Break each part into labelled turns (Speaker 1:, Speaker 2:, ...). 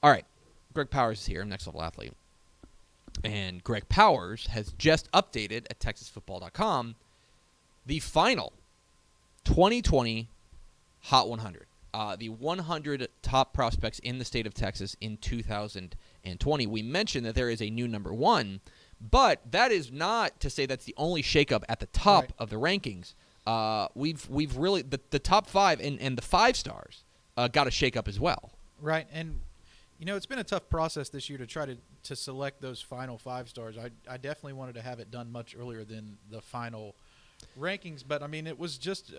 Speaker 1: All right. Greg Powers is here, Next Level Athlete. And Greg Powers has just updated at TexasFootball.com the final 2020 Hot 100. The 100 top prospects in the state of Texas in 2020. We mentioned that there is a new number one, but that is not to say that's the only shakeup at the top of the rankings. We've really the top five and the 5 stars got a shakeup as well.
Speaker 2: Right, and it's been a tough process this year to try to select those final 5 stars. I definitely wanted to have it done much earlier than the final rankings, but I mean it was just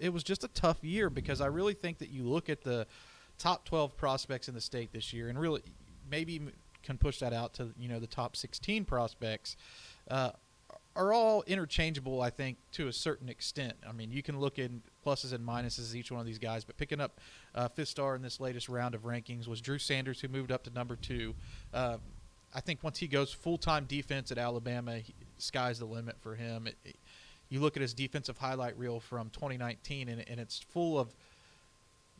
Speaker 2: it was just a tough year because I really think that you look at the top 12 prospects in the state this year and really maybe can push that out to the top 16 prospects are all interchangeable, I think, to a certain extent. I mean, you can look at pluses and minuses each one of these guys, but picking up 5th star in this latest round of rankings was Drew Sanders, who moved up to number 2. I think once he goes full-time defense at Alabama, sky's the limit for him. You look at his defensive highlight reel from 2019, and it's full of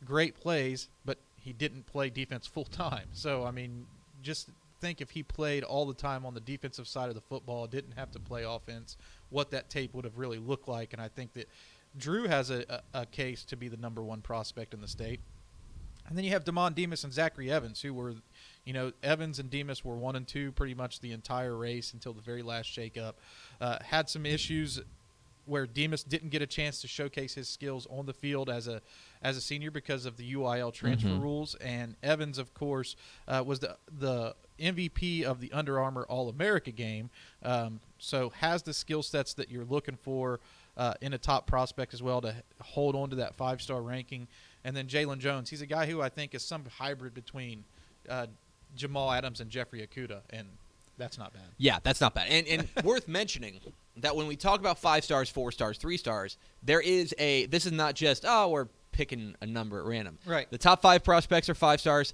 Speaker 2: great plays, but he didn't play defense full-time. So, I mean, just think if he played all the time on the defensive side of the football, didn't have to play offense, what that tape would have really looked like. And I think that Drew has a case to be the number 1 prospect in the state. And then you have Damon Demas and Zachary Evans, who were, Evans and Demas were 1 and 2 pretty much the entire race until the very last shakeup. Had some issues where Demas didn't get a chance to showcase his skills on the field as a senior because of the UIL transfer rules. And Evans, of course, was the MVP of the Under Armour All-America game, so has the skill sets that you're looking for in a top prospect as well to hold on to that 5-star ranking. And then Jalen Jones, he's a guy who I think is some hybrid between Jamal Adams and Jeffrey Okuda, and that's not bad.
Speaker 1: Yeah, that's not bad. And worth mentioning that when we talk about 5 stars, 4 stars, 3 stars, this is not just, we're picking a number at random.
Speaker 2: Right.
Speaker 1: The top 5 prospects are 5 stars.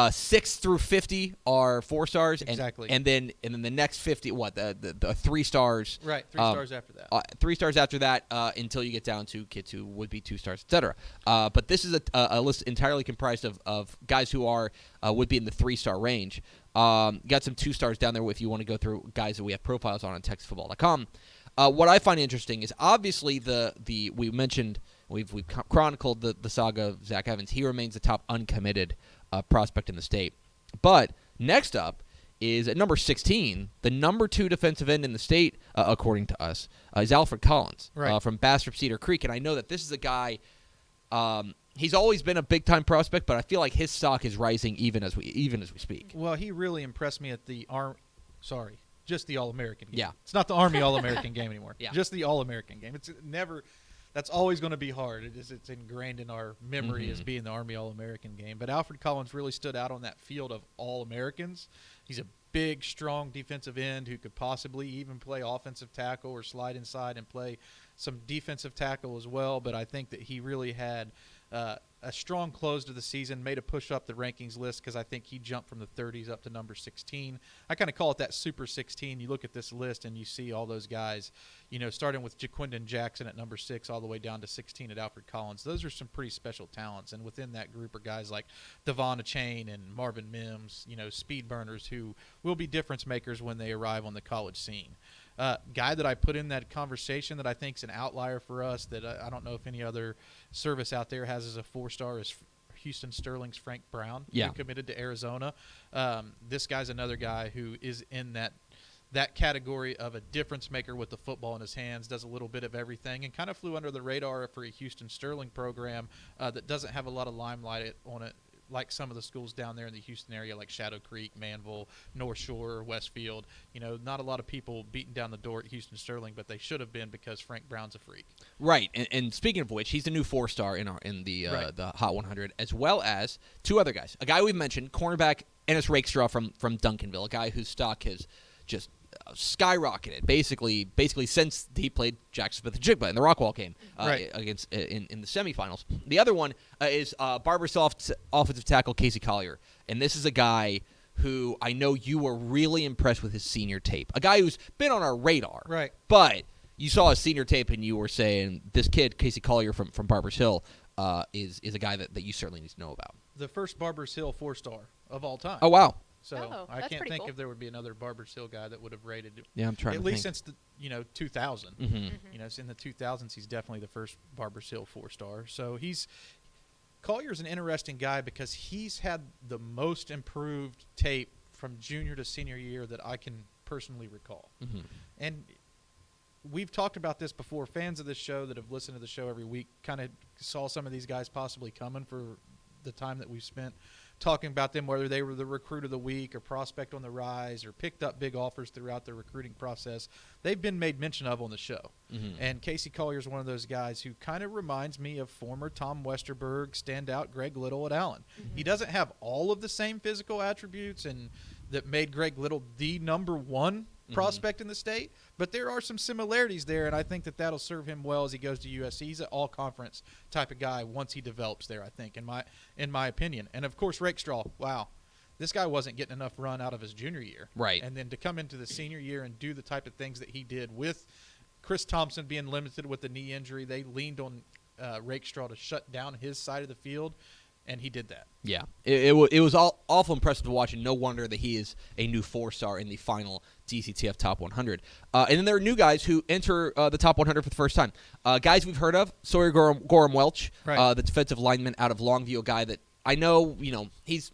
Speaker 1: 6 through 50 are 4 stars,
Speaker 2: exactly,
Speaker 1: and then the next 50, the 3 stars,
Speaker 2: right? 3 stars after that,
Speaker 1: 3 stars after that, until you get down to kids who would be 2 stars, etc. But this is a list entirely comprised of guys who would be in the 3-star range. Got some 2 stars down there if you want to go through guys that we have profiles on TexasFootball.com. What I find interesting is obviously we mentioned we've chronicled the saga of Zach Evans. He remains the top uncommitted prospect in the state. But next up is at number 16, the number 2 defensive end in the state, according to us, is Alfred Collins from Bastrop Cedar Creek. And I know that this is a guy. He's always been a big-time prospect, but I feel like his stock is rising even as we speak.
Speaker 2: Well, he really impressed me at just the All-American game.
Speaker 1: Yeah.
Speaker 2: It's not the Army All-American game anymore.
Speaker 1: Yeah.
Speaker 2: Just the All-American game. That's always going to be hard. It's ingrained in our memory as being the Army All-American game. But Alfred Collins really stood out on that field of All-Americans. He's a big, strong defensive end who could possibly even play offensive tackle or slide inside and play some defensive tackle as well. But I think that he really had a strong close to the season, made a push up the rankings list because I think he jumped from the 30s up to number 16. I kind of call it that Super 16. You look at this list and you see all those guys, starting with Jaquindon Jackson at number 6 all the way down to 16 at Alfred Collins. Those are some pretty special talents, and within that group are guys like Devon Achane and Marvin Mims, speed burners who will be difference makers when they arrive on the college scene. Guy that I put in that conversation that I think is an outlier for us that I don't know if any other service out there has as a 4-star is Houston Sterling's Frank Brown, who committed to Arizona. This guy's another guy who is in that category of a difference maker with the football in his hands, does a little bit of everything, and kind of flew under the radar for a Houston Sterling program that doesn't have a lot of limelight on it, like some of the schools down there in the Houston area, like Shadow Creek, Manville, North Shore, Westfield. Not a lot of people beating down the door at Houston Sterling, but they should have been because Frank Brown's a freak.
Speaker 1: Right, and speaking of which, he's the new 4-star in the Hot 100, as well as 2 other guys. A guy we've mentioned, cornerback Ennis Rakestraw from Duncanville, a guy whose stock has just skyrocketed basically since he played Jack Smith-Njigba in the Rockwall game against in the semifinals. The other one is Barbersoft's offensive tackle Casey Collier, and this is a guy who I know you were really impressed with his senior tape. A guy who's been on our radar, but you saw his senior tape and you were saying this kid Casey Collier from Barbers Hill is a guy that you certainly need to know about.
Speaker 2: the first Barbers Hill 4-star of all time.
Speaker 1: Oh, wow.
Speaker 2: So I
Speaker 3: that's
Speaker 2: can't
Speaker 3: pretty
Speaker 2: think
Speaker 3: cool.
Speaker 2: if there would be another Barbers Hill guy that would have rated it.
Speaker 1: Yeah, I'm trying
Speaker 2: At
Speaker 1: to
Speaker 2: least
Speaker 1: think.
Speaker 2: since the 2000.
Speaker 1: Mm-hmm.
Speaker 2: You know, in the 2000s, he's definitely the first Barbers Hill 4-star. So Collier's an interesting guy because he's had the most improved tape from junior to senior year that I can personally recall.
Speaker 1: Mm-hmm.
Speaker 2: And we've talked about this before. Fans of this show that have listened to the show every week kind of saw some of these guys possibly coming for the time that we've spent talking about them, whether they were the recruit of the week or prospect on the rise or picked up big offers throughout the recruiting process. They've been made mention of on the show.
Speaker 1: Mm-hmm.
Speaker 2: And Casey Collier is one of those guys who kind of reminds me of former Tom Westerberg standout Greg Little at Allen.
Speaker 3: Mm-hmm.
Speaker 2: He doesn't have all of the same physical attributes and that made Greg Little the number one prospect in the state, but there are some similarities there, and I think that that'll serve him well as he goes to USC. He's an all-conference type of guy once he develops there, I think, in my opinion. And, of course, Rakestraw, wow. This guy wasn't getting enough run out of his junior year.
Speaker 1: Right.
Speaker 2: And then to come into the senior year and do the type of things that he did with Chris Thompson being limited with the knee injury, they leaned on Rakestraw to shut down his side of the field, and he did that.
Speaker 1: Yeah, it was awful impressive to watch, and no wonder that he is a new 4-star in the final DCTF Top 100. And then there are new guys who enter the Top 100 for the first time. Guys we've heard of, Sawyer Gorham Welch,
Speaker 2: Right.
Speaker 1: the defensive lineman out of Longview, a guy that I know, he's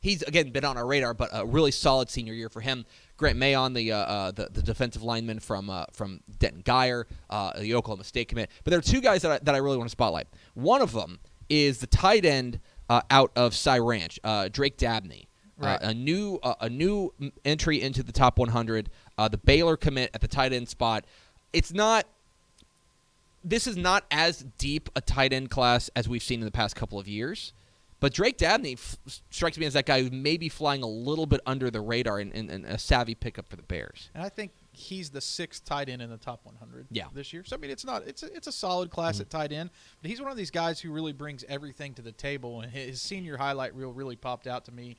Speaker 1: again been on our radar, but a really solid senior year for him. Grant Mayon, the defensive lineman from Denton Geyer, the Oklahoma State commit. But there are two guys that I really want to spotlight. One of them is the tight end out of Cy Ranch, Drake Dabney,
Speaker 2: Right.
Speaker 1: a new entry into the top 100. The Baylor commit at the tight end spot. This is not as deep a tight end class as we've seen in the past couple of years, but Drake Dabney strikes me as that guy who may be flying a little bit under the radar and a savvy pickup for the Bears.
Speaker 2: And I think he's the 6th tight end in the top 100
Speaker 1: Yeah.
Speaker 2: this year. So, I mean, it's a solid class at tight end. But he's one of these guys who really brings everything to the table. And his senior highlight reel really popped out to me.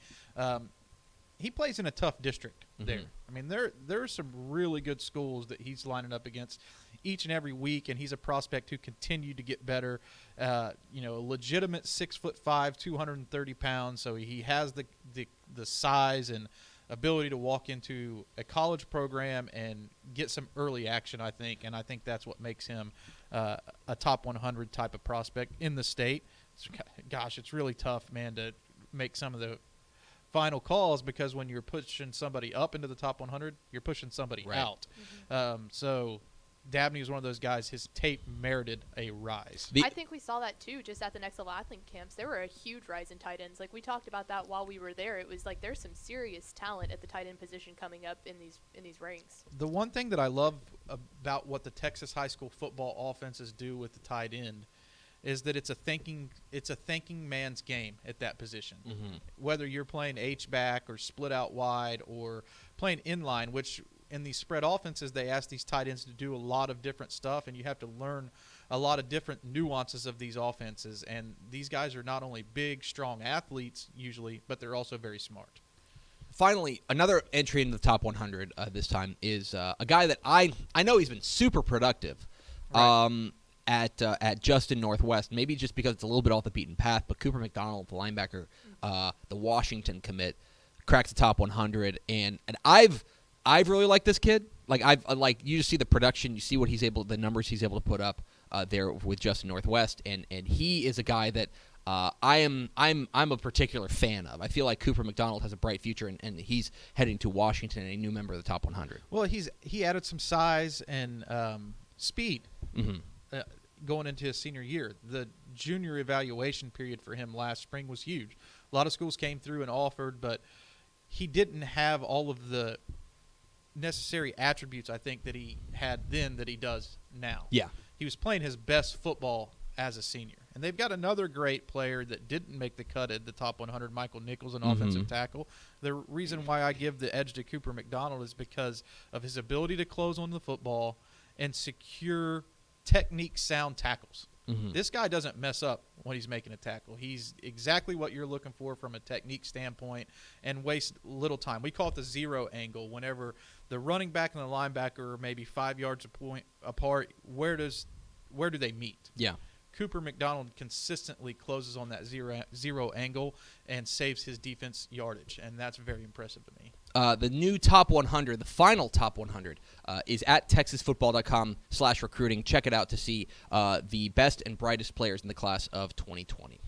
Speaker 2: He plays in a tough district there. I mean, there are some really good schools that he's lining up against each and every week, and he's a prospect who continued to get better. A legitimate 6'5", 230 pounds. So he has the size and ability to walk into a college program and get some early action, I think, and I think that's what makes him a top 100 type of prospect in the state. Gosh, it's really tough, man, to make some of the final calls because when you're pushing somebody up into the top 100, you're pushing somebody out. So Dabney was one of those guys. His tape merited a rise.
Speaker 3: I think we saw that too just at the Next Level Athlete camps. There were a huge rise in tight ends. Like we talked about that while we were there. It was like there's some serious talent at the tight end position coming up in these ranks.
Speaker 2: The one thing that I love about what the Texas high school football offenses do with the tight end is that it's a thinking man's game at that position. Whether you're playing H-back or split out wide or playing inline, which in these spread offenses, they ask these tight ends to do a lot of different stuff, and you have to learn a lot of different nuances of these offenses. And these guys are not only big, strong athletes usually, but they're also very smart.
Speaker 1: Finally, another entry in the top 100 this time is a guy that I know he's been super productive at Justin Northwest, maybe just because it's a little bit off the beaten path, but Cooper McDonald, the linebacker, the Washington commit, cracks the top 100, and I've really liked this kid. Like you just see the production, you see what the numbers he's able to put up there with Justin Northwest, and he is a guy that I'm a particular fan of. I feel like Cooper McDonald has a bright future, and he's heading to Washington, and a new member of the top 100.
Speaker 2: Well, he added some size and speed going into his senior year. The junior evaluation period for him last spring was huge. A lot of schools came through and offered, but he didn't have all of the necessary attributes, I think, that he had then that he does now.
Speaker 1: Yeah.
Speaker 2: He was playing his best football as a senior. And they've got another great player that didn't make the cut at the top 100, Michael Nichols, an offensive tackle. The reason why I give the edge to Cooper McDonald is because of his ability to close on the football and secure technique-sound tackles. This guy doesn't mess up when he's making a tackle. He's exactly what you're looking for from a technique standpoint and wastes little time. We call it the zero angle. Whenever the running back and the linebacker are maybe 5 yards apart, where do they meet?
Speaker 1: Yeah.
Speaker 2: Cooper McDonald consistently closes on that zero angle and saves his defense yardage, and that's very impressive to me.
Speaker 1: The new top 100, the final top 100, is at texasfootball.com/recruiting. Check it out to see the best and brightest players in the class of 2020.